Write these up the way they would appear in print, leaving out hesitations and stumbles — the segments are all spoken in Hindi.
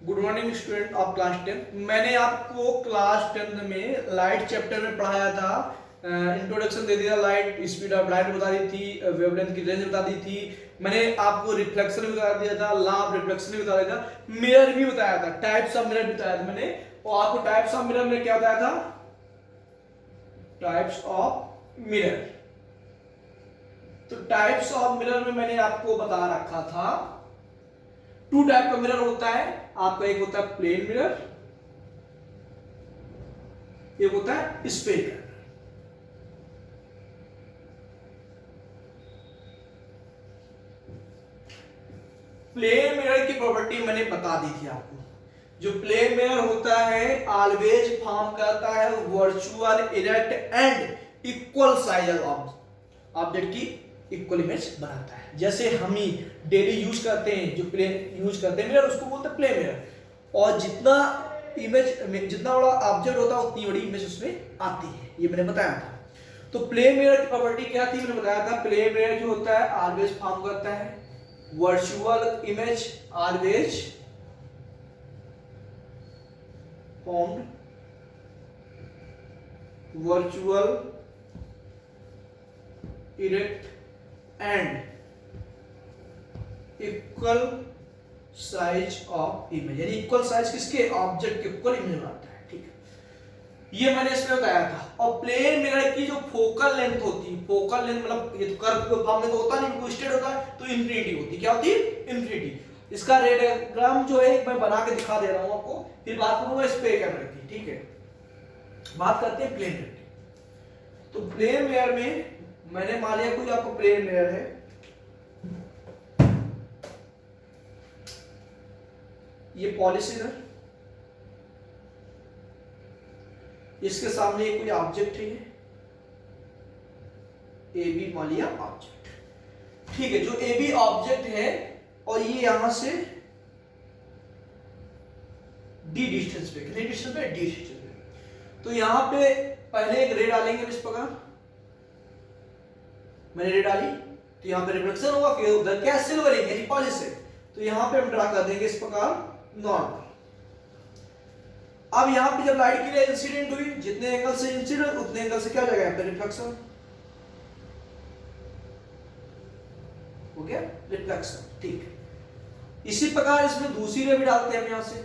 Good morning student of class 10। मैंने आपको क्लास 10 में लाइट चैप्टर में पढ़ाया था। इंट्रोडक्शन दे दिया, लाइट स्पीड ऑफ लाइट बता दी थी, वेवलेंथ की रेंज बता दी थी। मैंने आपको रिफ्लेक्शन भी बता दिया था, लॉ ऑफ रिफ्लेक्शन भी बता दिया था, मिरर भी बताया था, टाइप्स ऑफ मिरर भी बताया था मैंने। और आपको टाइप्स ऑफ मिरर में क्या बताया था? Types of mirror. तो टाइप्स ऑफ मिरर में मैंने आपको बता रखा था टू टाइप का मिरर होता है आपका। एक होता है प्लेन मिरर, एक होता है स्फेरिकल। प्लेन मिरर की प्रॉपर्टी मैंने बता दी थी आपको। जो प्लेन मिरर होता है ऑलवेज फॉर्म करता है virtual erect and equal size object की इक्वल इमेज बनाता है। जैसे हम ही डेली यूज करते हैं, जो प्लेन यूज करते हैं मिरर, उसको बोलते हैं प्लेन मिरर। और जितना इमेज, जितना बड़ा ऑब्जेक्ट होता है उतनी बड़ी इमेज उसमें आती है, ये मैंने बताया था। तो प्लेन मिरर की प्रॉपर्टी क्या थी मैंने बताया था। प्लेन मिरर जो होता है ऑलवेज फॉर्म करता है virtual image, always formed virtual erect and equal size of image, यानी इक्वल साइज किसके? ऑब्जेक्ट के इक्वल इमेज बनाता है। ठीक है, ये मैंने इसमें बताया था। और प्लेन मिरर की जो फोकल लेंथ होती है, फोकल लेंथ मतलब ये तो कर्व फॉर्म में तो होता नहीं, बिल्कुल स्ट्रेट होता है, तो इन्फिनिटी होती है। क्या होती है? इन्फिनिटी। इसका रेडियोग्राम जो है मैं बना के दिखा दे रहा हूं आपको, फिर बात करूंगा स्फेरिकल मिरर की। ठीक है, बात करते हैं प्लेन मिरर की। तो प्लेन मिरर में मैंने मान लिया कोई आपको प्लेन मिरर है, ये पॉलीसिलर, इसके सामने कोई ऑब्जेक्ट है, ए बी मान लिया ऑब्जेक्ट। ठीक है, जो ए बी ऑब्जेक्ट है और ये यहां से डी डिस्टेंस पे, कितने डिस्टेंस पे? डी डिस्टेंस पे। तो यहां पे पहले एक रे डालेंगे इस प्रकार, मैंने रे डाली तो यहां पे रिफ्लेक्शन होगा, कि उधर क्या? सिल्वरिंग यानी पॉलिश है। तो यहां पे हम ड्रा कर देंगे इस प्रकार नॉर्मल। अब यहां पे जब लाइट की रे इंसिडेंट हुई, जितने एंगल से इंसिडेंट उतने एंगल से क्या हो जाएगा? यहाँ पे रिफ्लेक्शन हो गया, रिफ्लेक्शन। ठीक है, इसी प्रकार इसमें दूसरी रे भी डालते हैं हम यहां से।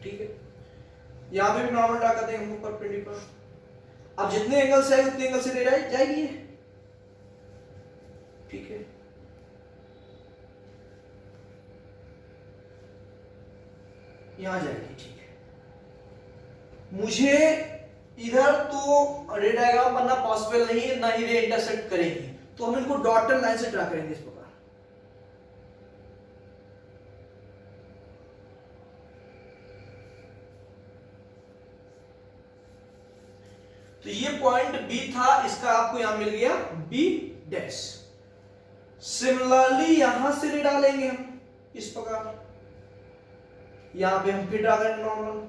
ठीक है, यहां पे भी नॉर्मल ड्रा कर देंगे ऊपर परपेंडिकुलर। अब जितने एंगल से आए उतने एंगल से रे जाएगी। ठीक है, यहां जाएगी। ठीक है, मुझे इधर तो रे डायग्राम बनना पॉसिबल नहीं है, ना ही रे इंटरसेक्ट करेगी, तो हम इनको डॉटेड लाइन से ड्रा करेंगे इस प्रकार। तो ये पॉइंट बी था, इसका आपको यहां मिल गया बी डैश। सिमिलरली यहां से रे डालेंगे हम इस प्रकार, यहां पे हम फिर ड्रा करेंगे नॉर्मल।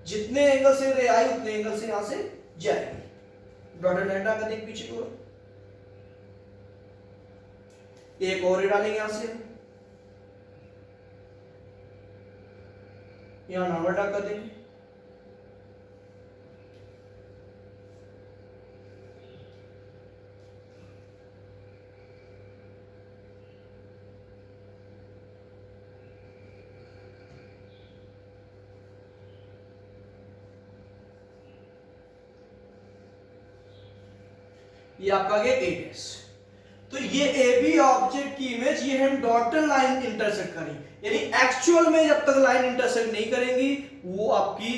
जितने एंगल से रे आई उतने एंगल से यहां से जाएगी। डॉटेड लाइन ड्रा कर देंगे पीछे को। एक और रे डालेंगे यहां से, यहां नॉर्मल ड्रा कर देंगे। ये आपका गया ए डैश। तो ये ए बी ऑब्जेक्ट की इमेज, ये हम डॉटेड लाइन इंटरसेक्ट करें, यानी एक्चुअल में जब तक लाइन इंटरसेक्ट नहीं करेंगी वो आपकी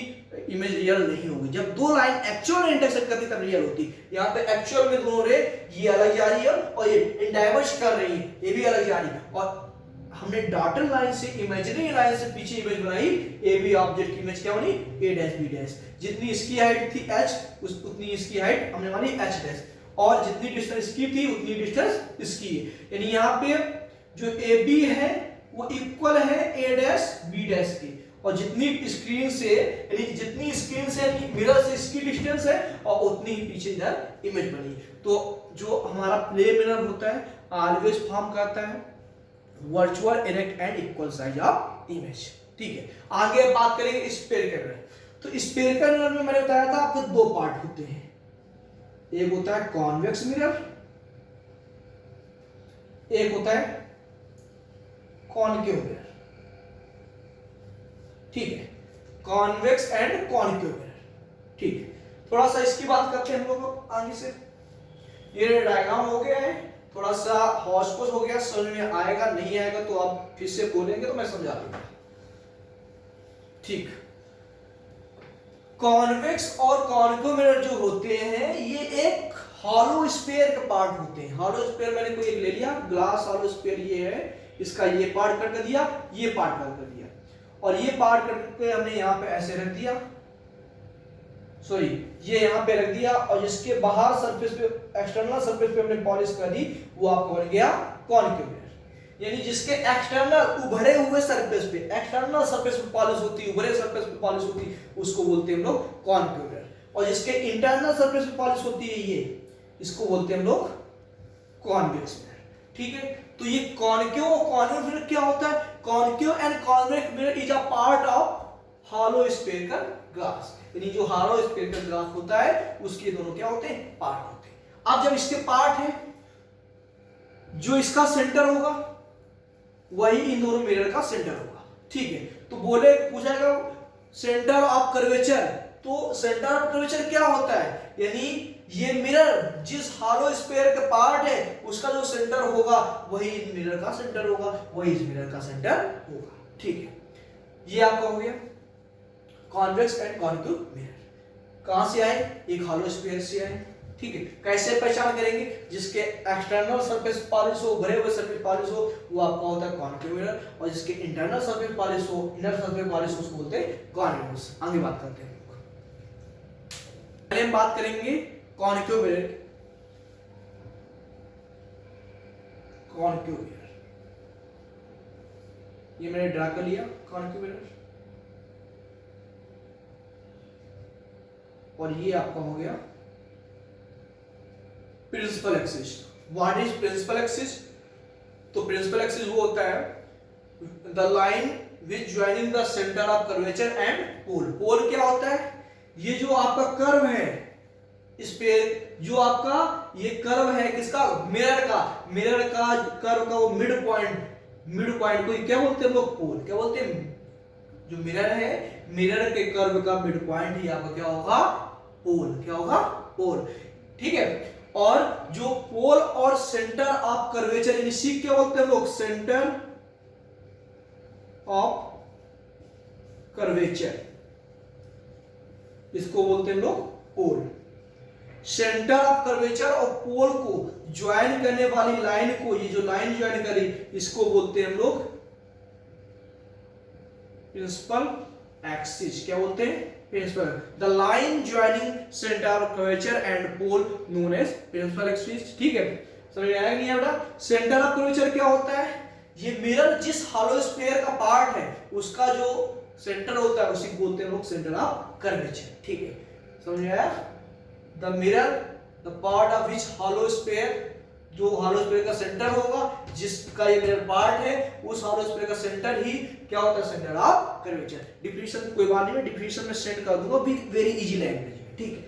इमेज रियल नहीं होगी। जब दो लाइन एक्चुअल में इंटरसेक्ट करती तब रियल होती। यहां पे एक्चुअल में दोनों रे ये अलग जा रही है और ये डाइवर्ज कर रही है, ये भी अलग जा रही है। और हमने डॉटेड लाइन से, इमेजिनरी लाइन से पीछे इमेज बनाई, ए बी ऑब्जेक्ट की इमेज क्या बनी? ए डैश बी डैश। जितनी इसकी हाइट थी h, उतनी इसकी हाइट हमने मानी h डैश, और जितनी डिस्टेंस इसकी थी उतनी डिस्टेंस इसकी है। यानी यहाँ पे जो ए बी है वो इक्वल है ए डैश बी डैश के, और जितनी स्क्रीन से, यानी जितनी स्क्रीन से मिरर से इसकी डिस्टेंस है और उतनी ही पीछे इधर इमेज बनी। तो जो हमारा प्ले मिरर होता है ऑलवेज फॉर्म करता है virtual erect and equal size of image. ठीक है, आगे बात करेंगे स्फेरिकल मिरर। तो स्फेरिकल मिरर में मैंने बताया था आपको दो पार्ट होते हैं, एक होता है कॉन्वेक्स मिरर, एक होता है कॉनकेव मिरर। ठीक है, कॉन्वेक्स एंड कॉनकेव मिरर। ठीक है, थोड़ा सा इसकी बात करते हैं हम लोग आगे से। ये डायग्राम हो गया है, थोड़ा सा हौश पोश हो गया, समझ में आएगा नहीं आएगा तो आप फिर से बोलेंगे तो मैं समझा दूंगा। ठीक, कॉन्वेक्स और कॉनकेव मिरर जो होते हैं ये एक हॉलो स्फीयर के पार्ट होते हैं। हॉलो स्फीयर मैंने कोई एक ले लिया, ग्लास हॉलो स्फीयर ये है, इसका ये पार्ट कट कर दिया, ये पार्ट कट कर दिया, और ये पार्ट कट करके हमने यहाँ पे ऐसे रख दिया, सॉरी ये यहाँ पे रख दिया, और जिसके बाहर सरफेस पे एक्सटर्नल सरफेस पे हमने पॉलिश कर दी, वो आपको बन गया कॉनकेव मिरर। यानी जिसके एक्सटर्नल उभरे हुए सरफेस पे, एक्सटर्नल सरफेस पे पॉलिश होती है, उभरे सरफेस पे पॉलिश होती है, उसको बोलते हैं हम लोग कॉनकेव मिरर। और जिसके इंटरनल सरफेस पे पॉलिश होती है ये, इसको बोलते हैं हम लोग कॉन्वेक्स मिरर। ठीक है, तो ये कॉनकेव और कॉन्वेक्स मिरर क्या होता है? Concave and convex mirror is a part of hollow spherical glass. यानी जो हॉलो स्फेरिकल ग्लास होता है उसके दोनों क्या होते हैं? पार्ट होते हैं। अब जब इसके पार्ट है, जो इसका सेंटर होगा वही इन दोनों मिरर का सेंटर होगा। ठीक है, तो बोले पूछेगा सेंटर ऑफ कर्वेचर, तो सेंटर ऑफ कर्वेचर क्या होता है? यानी ये मिरर जिस हॉलो स्फीयर का पार्ट है उसका जो सेंटर होगा वही इन मिरर का सेंटर होगा, वही इस मिरर का सेंटर होगा। ठीक है, ये आपका हो गया कॉन्वेक्स एंड कॉनकेव मिरर। कहां से आए? एक हॉलो स्फीयर से आए। ठीक है, कैसे पहचान करेंगे? जिसके एक्सटर्नल सरफेस पॉलिश हो, भरे हुए सरफेस पॉलिश हो, वो आपका होता है कॉनकेव मिरर, और जिसके इंटरनल सरफेस पॉलिश हो, इनर सरफेस पॉलिश हो, उसको बोलते हैं कॉन्वेक्स। आगे बात करते हैं। पहले हम बात करेंगे कॉनकेव मिरर। कॉनकेव मिरर ये मैंने ड्रा कर लिया कॉनकेव मिरर, और ये आपका हो गया principal axis. What is principal axis? तो प्रिंसिपल एक्सिस वो होता है the line which joining the centre of curvature and pole. Pole क्या होता है? ये जो आपका कर्व है, इस पे जो आपका ये कर्व है किसका? मिरर का। मिरर का कर्व का वो मिड पॉइंट को क्या बोलते हैं लोग? पोल। क्या बोलते हैं? जो मिरर है, मिरर के कर्व का मिड पॉइंट ही आपका क्या होगा? पोल। क्या होगा? पोल। ठीक है, और जो पोल और सेंटर ऑफ कर्वेचर यानी सी क्या बोलते हैं लोग? सेंटर ऑफ कर्वेचर, इसको बोलते हैं लोग पोल। सेंटर ऑफ कर्वेचर और पोल को ज्वाइन करने वाली लाइन को, ये जो लाइन ज्वाइन करी, इसको बोलते हैं हम लोग प्रिंसिपल एक्सिस। क्या बोलते हैं? Principal. The line joining centre of curvature and pole known as principal axis. ठीक है, समझ में आया नहीं बेटा? सेंटर ऑफ कर्वेचर क्या होता है? ये मिरर जिस हॉलो स्फीयर का पार्ट है उसका जो सेंटर होता है उसी को बोलते हैं लोग सेंटर ऑफ कर्वेचर। ठीक है, समझ में आया? The mirror the part of which hollow sphere, जो हॉलो स्फीयर का सेंटर होगा, जिसका ये मिरर पार्ट है, उस हॉलो स्फीयर का सेंटर ही क्या होता है? Centre of curvature. डिफिनेशन कोई बात नहीं, मैं डिफिनेशन में सेंड कर दूंगा भी, वेरी इजी लैंग्वेज में। ठीक है,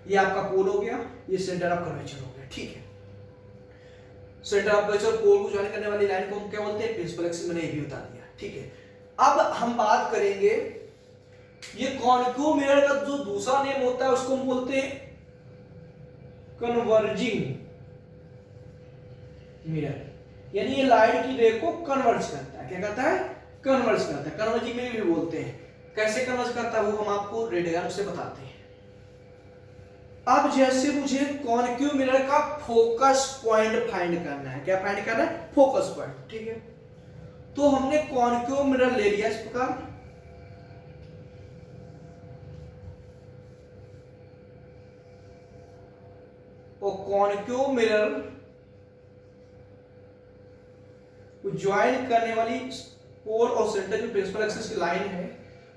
ये आपका पोल हो गया, ये सेंटर ऑफ कर्वेचर हो गया। ठीक है, सेंटर ऑफ कर्वेचर पोल को ज्वाइन करने वाली लाइन को हम क्या बोलते हैं? Principal axis. मैंने ये भी बता दिया। ठीक है, अब हम बात करेंगे ये कॉनकेव मिरर का जो दूसरा नेम होता है उसको हम बोलते हैं कन्वर्जिंग मिरर। यानी ये लाइट की रे को कन्वर्ज करता है। क्या करता है? कन्वर्ज करता है। कन्वर्जिंग मिरर भी बोलते हैं। कैसे कन्वर्ज करता है वो हम आपको रेडियग्राम से बताते हैं। अब जैसे मुझे कॉनकेव मिरर का फोकस पॉइंट फाइंड करना है। क्या फाइंड करना है? Focus point. ठीक है, तो हमने कॉनकेव मिरर ले लिया इस प्रकार, और कॉनकेव मिरर को ज्वाइन करने वाली पोल और सेंटर जो प्रिंसिपल एक्सिस की लाइन है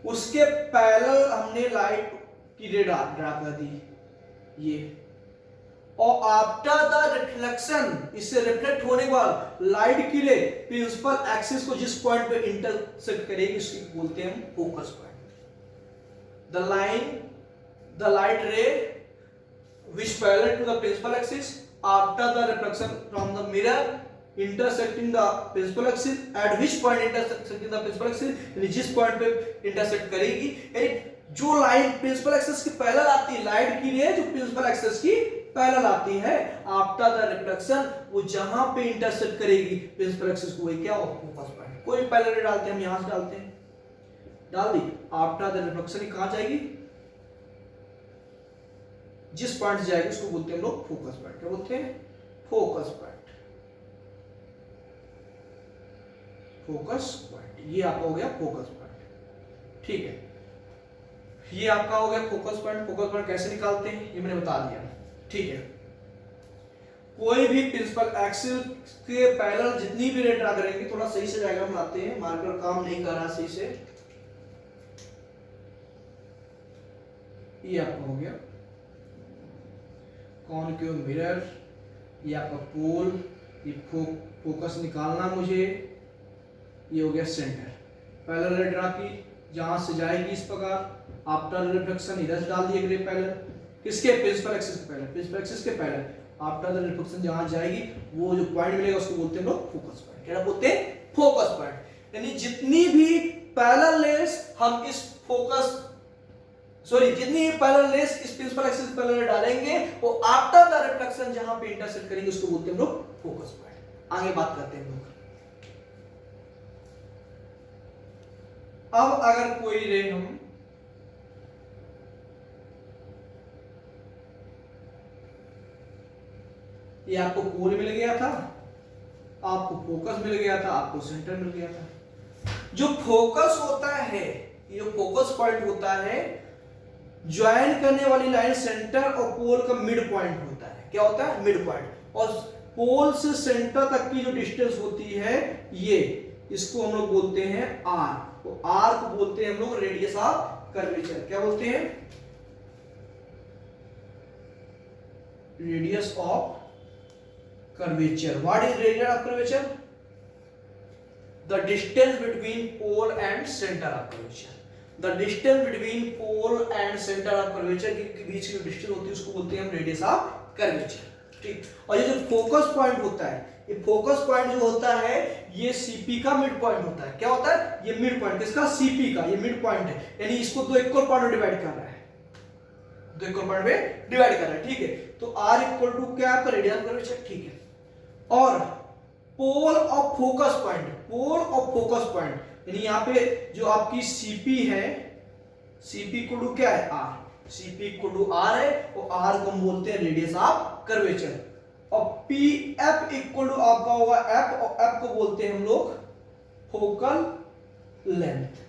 उसके पैरेलल हमने लाइट की रे ड्रा कर दी ये, और आफ्टर द रिफ्लेक्शन, इससे रिफ्लेक्ट होने के बाद लाइट की रे प्रिंसिपल एक्सिस को जिस पॉइंट पे इंटरसेक्ट करेगी उसको बोलते हैं फोकस पॉइंट। द लाइट रे which parallel to the principal axis after the reflection from the mirror intersecting the principal axis at which point intersecting the principal axis, यानी जिस पॉइंट पे इंटरसेक्ट करेगी, यानी जो लाइन प्रिंसिपल एक्सिस के पैरेलल आती है, लाइट की रे जो प्रिंसिपल एक्सिस की पैरेलल आती है आफ्टर द रिफ्लेक्शन, वो जहां पे इंटरसेक्ट करेगी प्रिंसिपल एक्सिस को, वही क्या हो फोकस पॉइंट। कोई पैरेलल रे डालते हैं हम, यहां से डालते हैं, डाल दी, आफ्टर द रिफ्लेक्शन कहां जाएगी, जिस पॉइंट से जाएगी उसको बोलते हैं हम लोग फोकस पॉइंट। क्या बोलते हैं, फोकस पॉइंट। फोकस पॉइंट ये आपका हो गया फोकस पॉइंट, ठीक है। ये आपका हो गया फोकस पॉइंट। फोकस पॉइंट कैसे निकालते हैं ये मैंने बता दिया, ठीक है। कोई भी प्रिंसिपल एक्सिस के पैरेलल जितनी भी रे ड्रा करेंगे, थोड़ा सही से डायग्राम बनाते हैं, मार्कर काम नहीं कर रहा सही से। ये आपका हो गया कॉनकेव मिरर, ये आपका पोल, ये फोकस निकालना मुझे, ये हो गया सेंटर। पैरेलल रे ड्रा की, जहां से जाएगी इस प्रकार, आफ्टर रिफ्लेक्शन इधर से डाल दिए ग्रे पैरेलल, किसके प्रिंसिपल एक्सिस के पैरेलल, प्रिंसिपल एक्सिस के पैरेलल, आफ्टर द रिफ्लेक्शन जहां जाएगी वो जो पॉइंट मिलेगा उसको बोलते हैं लोग फोकस पॉइंट। क्या बोलते हैं, फोकस पॉइंट। यानी जितनी भी पैरेलल रेस हम इस फोकस जितनी पैरेलल रेस इस प्रिंसिपल एक्सिस पैरेलल डालेंगे, वो आफ्टर द रिफ्लेक्शन जहां पे इंटरसेक्ट करेंगे उसको बोलते हैं हम लोग फोकस पॉइंट। आगे बात करते हैं हम लोग। अब अगर कोई रे हम ये आपको पोल मिल गया था, आपको फोकस मिल गया था, आपको सेंटर मिल गया था। जो फोकस होता है, ये जो फोकस पॉइंट होता है, ज्वाइन करने वाली लाइन सेंटर और पोल का मिड पॉइंट होता है। क्या होता है, मिड पॉइंट। और पोल से सेंटर तक की जो डिस्टेंस होती है, ये इसको हम लोग बोलते हैं आर। तो आर को बोलते हैं हम लोग रेडियस ऑफ कर्वेचर। क्या बोलते हैं, radius of curvature. What is radius of curvature, the distance between pole and centre of curvature. The distance between pole and centre of curvature के बीच की डिस्टेंस होती है उसको बोलते हैं हम रेडियस ऑफ कर्वेचर, ठीक। और ये जो फोकस पॉइंट होता है, ये फोकस पॉइंट जो होता है ये सीपी का मिड पॉइंट होता है। क्या होता है, ये मिड पॉइंट किसका, सीपी का, ये मिड पॉइंट है। यानी इसको दो इक्वल पार्ट में डिवाइड कर रहा है, दो इक्वल पार्ट में डिवाइड कर रहा है, ठीक है। तो आर इक्वल टू क्या आपका रेडियस ऑफ कर्वेचर, ठीक है। और pole of focus point, pole of focus point यानी यहाँ पे जो आपकी सीपी है, सीपी इक्वल टू क्या है, R. CP equal to R है, और आर को हम बोलते हैं रेडियस ऑफ कर्वेचर। और पी एफ इक्वल टू आपका होगा एफ, और एफ को बोलते हैं हम लोग फोकल लेंथ,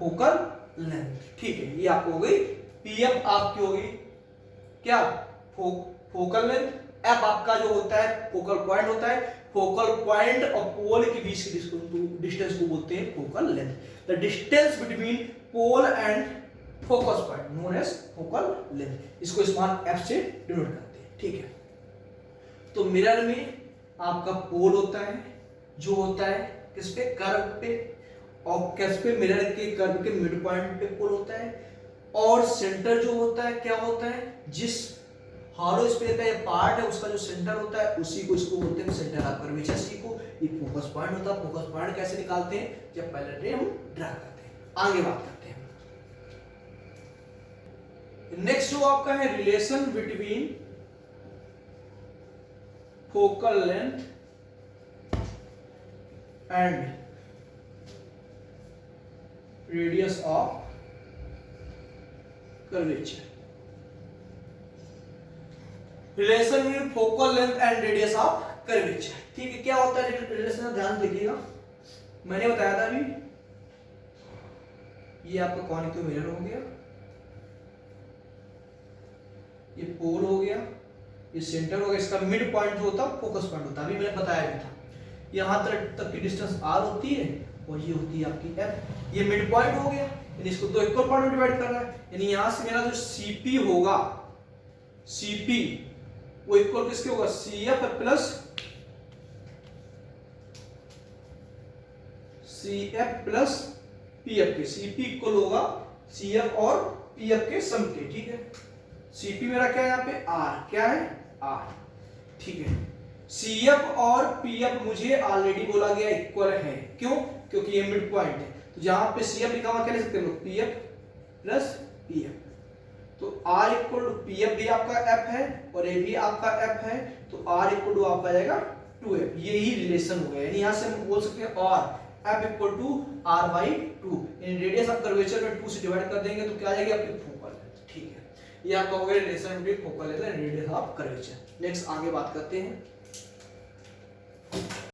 फोकल लेंथ, ठीक है। ये आपको हो गई पी एफ, आपकी होगी क्या, फोकल लेंथ। एफ आपका जो होता है फोकल पॉइंट होता है। फोकल पॉइंट और पोल के बीच की डिस्टेंस को बोलते हैं focal length. The distance between pole and focus point known as focal length. इसको स्मॉल एफ से डिनोट करते हैं, ठीक है। तो मिरर में आपका पोल होता है, जो होता है किस पे, कर्व पे, और किस पे, मिरर के कर्व के मिड पॉइंट पे पोल होता है। और सेंटर जो होता है क्या होता है, जिस हॉलो स्फीयर का ये पार्ट है उसका जो सेंटर होता है उसी को इसको बोलते हैं सेंटर ऑफ कर्वेचर। सी को ये फोकस पॉइंट होता है। फोकस पॉइंट कैसे निकालते हैं, जब पैरेलल रे हम ड्रा करते हैं। आगे बात करते हैं। नेक्स्ट जो आपका है relation between focal length and radius of curvature. Relation between focal length and radius of curvature, ठीक है। क्या होता है रिलेशन, ध्यान देखिएगा, मैंने बताया था अभी, ये आपका कॉनिकल मिरर हो गया, ये पोल हो गया, ये सेंटर हो गया, इसका मिड पॉइंट जो होता है फोकस पॉइंट होता है, अभी मैंने बताया भी था। यहां तक की डिस्टेंस आर होती है और ये होती है आपकी एफ। ये मिड पॉइंट हो गया, यानी इसको दो इक्वल पार्ट में डिवाइड कर रहा है। यानी यहां से मेरा जो सीपी होगा, सीपी वो इक्वल किसके होगा, C F plus P F के। सीपी इक्वल होगा सी एफ और पी एफ के सम के, ठीक है। सीपी मेरा क्या है यहाँ पे, आर, क्या है, आर, ठीक है। सी एफ और पी एफ मुझे ऑलरेडी बोला गया इक्वल है, क्यों, क्योंकि ये मिड पॉइंट है। तो जहां पे सी एफ लिखा हुआ क्या लिख सकते हैं, p f plus P f. तो r equal to p f भी आपका एफ है और ए भी आपका एफ है, तो आर इक्वल टू आपका जाएगा 2f। यही रिलेशन हो गया, यानी यहां से हम बोल सकते हैं और f equal to R by 2। इन रेडियस ऑफ कर्वेचर में 2 से डिवाइड कर देंगे तो क्या आ जाएगी आपकी फोकल लेंथ, ठीक है। ये आपका हो गया relation between focal length and radius of curvature. Next आगे बात करते हैं।